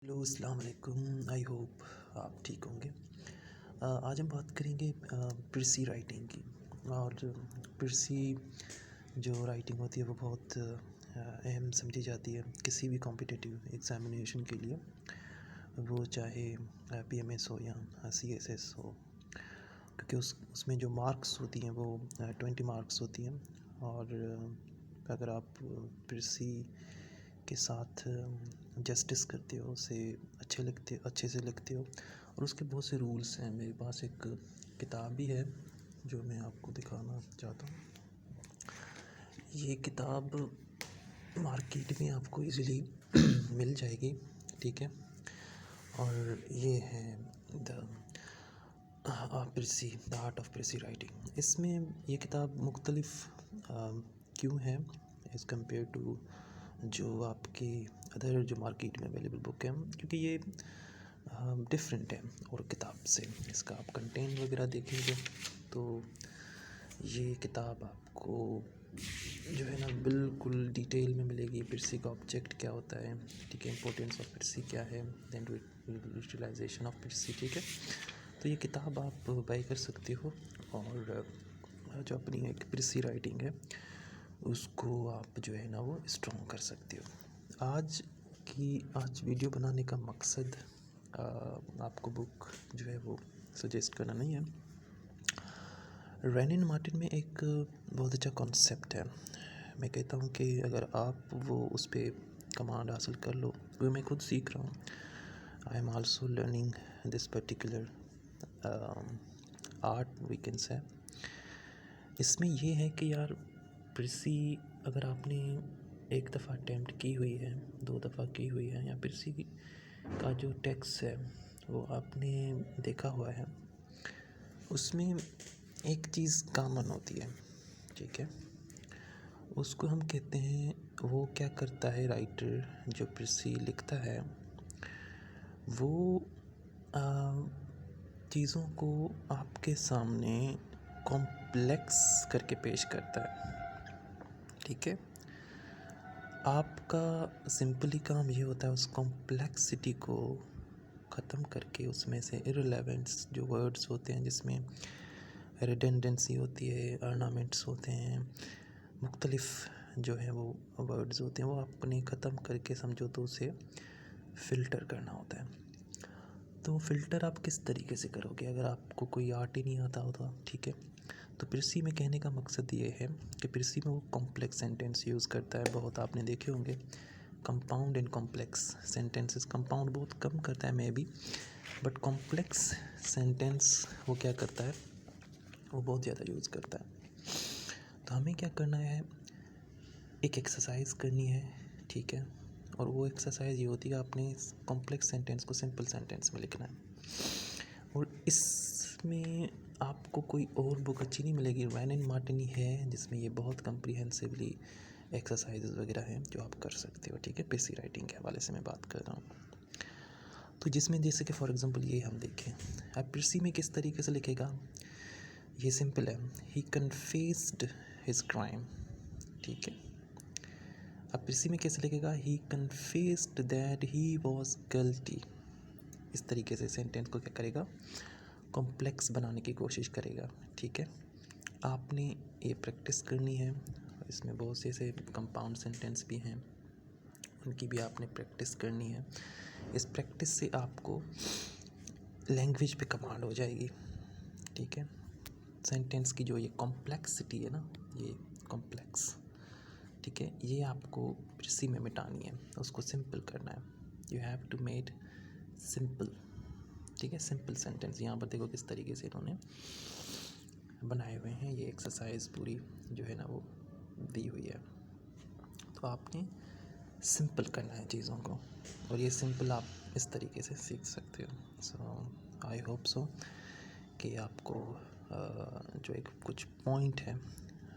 Hello अस्सलाम वालेकुम। I hope आप ठीक होंगे। आज हम बात करेंगे पिरसी राइटिंग की। और पिरसी जो राइटिंग होती है वो बहुत अहम समझी जाती है किसी भी कॉम्पिटिटिव एग्ज़ामिनेशन के लिए, वो चाहे पीएमएस हो या सीएसएस हो, क्योंकि उसमें जो मार्क्स होती हैं वो 20 मार्क्स होती हैं। और अगर आप पिरसी के साथ जस्टिस करते हो, उसे अच्छे से लिखते हो, और उसके बहुत से रूल्स हैं। मेरे पास एक किताब भी है जो मैं आपको दिखाना चाहता हूँ। ये किताब मार्केट में आपको इजीली मिल जाएगी, ठीक है। और ये है the precis, the art of precis writing. इसमें ये किताब मुख्तलिफ क्यों है एज़ कम्पेयर टू जो आपकी अदर जो मार्केट में अवेलेबल बुक है, क्योंकि ये डिफरेंट है और किताब से। इसका आप कंटेंट वगैरह देखेंगे तो ये किताब आपको जो है ना बिल्कुल डिटेल में मिलेगी। पिरसी का ऑब्जेक्ट क्या होता है, ठीक है, इंपॉर्टेंस ऑफ पिरसी क्या है, देन यूटिलाइजेशन ऑफ पिरसी, ठीक है। तो ये किताब आप बाय कर सकते हो, और जो अपनी एक पिरसी राइटिंग है उसको आप जो है ना वो स्ट्रॉन्ग कर सकते हो। आज वीडियो बनाने का मकसद आपको बुक जो है वो सजेस्ट करना नहीं है। रेनिन मार्टिन में एक बहुत अच्छा कॉन्सेप्ट है। मैं कहता हूँ कि अगर आप वो उस पर कमांड हासिल कर लो, वो मैं खुद सीख रहा हूँ। I am also learning this particular art we can say. इसमें ये है कि यार पिरसी अगर आपने एक दफ़ा अटैम्प्ट की हुई है, 2 दफ़ा की हुई है, या पिरसी का जो टेक्स्ट है वो आपने देखा हुआ है, उसमें एक चीज़ कॉमन होती है, ठीक है। उसको हम कहते हैं, वो क्या करता है राइटर जो पिरसी लिखता है, वो चीज़ों को आपके सामने कॉम्प्लेक्स करके पेश करता है, ठीक है। आपका सिंपली काम ये होता है उस कॉम्प्लेक्सिटी को ख़त्म करके उसमें से इररिलेवेंट्स जो वर्ड्स होते हैं, जिसमें रिडेंडेंसी होती है, ऑर्नामेंट्स होते हैं, मुख्तलिफ जो है वो वर्ड्स होते हैं, वो आपने ख़त्म करके समझो तो उसे फ़िल्टर करना होता है। तो फ़िल्टर आप किस तरीके से करोगे अगर आपको कोई आर्ट ही नहीं आता होता, ठीक है। तो पिरसी में कहने का मकसद ये है कि पिरसी में वो कॉम्प्लेक्स सेंटेंस यूज़ करता है। बहुत आपने देखे होंगे compound and complex sentences. Compound बहुत कम करता है may be, but complex sentence वो क्या करता है, वो बहुत ज़्यादा यूज़ करता है। तो हमें क्या करना है, एक एक्सरसाइज करनी है, ठीक है। और वो एक्सरसाइज ये होती है, आपने कॉम्प्लेक्स सेंटेंस को सिंपल सेंटेंस में लिखना है। और इसमें आपको कोई और बुक अच्छी नहीं मिलेगी। रेनिन मार्टिन है जिसमें ये बहुत कम्प्रीहेंसिवली एक्सरसाइजेज वगैरह हैं जो आप कर सकते हो, ठीक है। पिरसी राइटिंग के हवाले से मैं बात कर रहा हूँ। तो जिसमें जैसे कि फॉर एग्जांपल ये हम देखें, अब पिरसी में किस तरीके से लिखेगा, ये सिंपल है। ही कन्फेस्ड हिज क्राइम, ठीक है। अब पिरसी में कैसे लिखेगा, he confessed that he was guilty. इस तरीके से सेंटेंस को क्या करेगा, कॉम्प्लेक्स बनाने की कोशिश करेगा, ठीक है। आपने ये प्रैक्टिस करनी है। इसमें बहुत से ऐसे कंपाउंड सेंटेंस भी हैं, उनकी भी आपने प्रैक्टिस करनी है। इस प्रैक्टिस से आपको लैंग्वेज पे कमांड हो जाएगी, ठीक है। सेंटेंस की जो ये कॉम्प्लेक्सिटी है ना, ये कॉम्प्लेक्स, ठीक है, ये आपको पिरसी में मिटानी है, उसको सिंपल करना है। You have to made simple, ठीक है। सिंपल सेंटेंस यहाँ पर देखो किस तरीके से इन्होंने बनाए हुए हैं। ये एक्सरसाइज पूरी जो है ना वो दी हुई है। तो आपने सिंपल करना है चीज़ों को, और ये सिंपल आप इस तरीके से सीख सकते हो। सो आई होप सो कि आपको जो एक कुछ पॉइंट है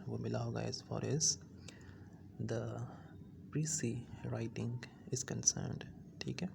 वो मिला होगा as far as the precis writing is concerned, ठीक है।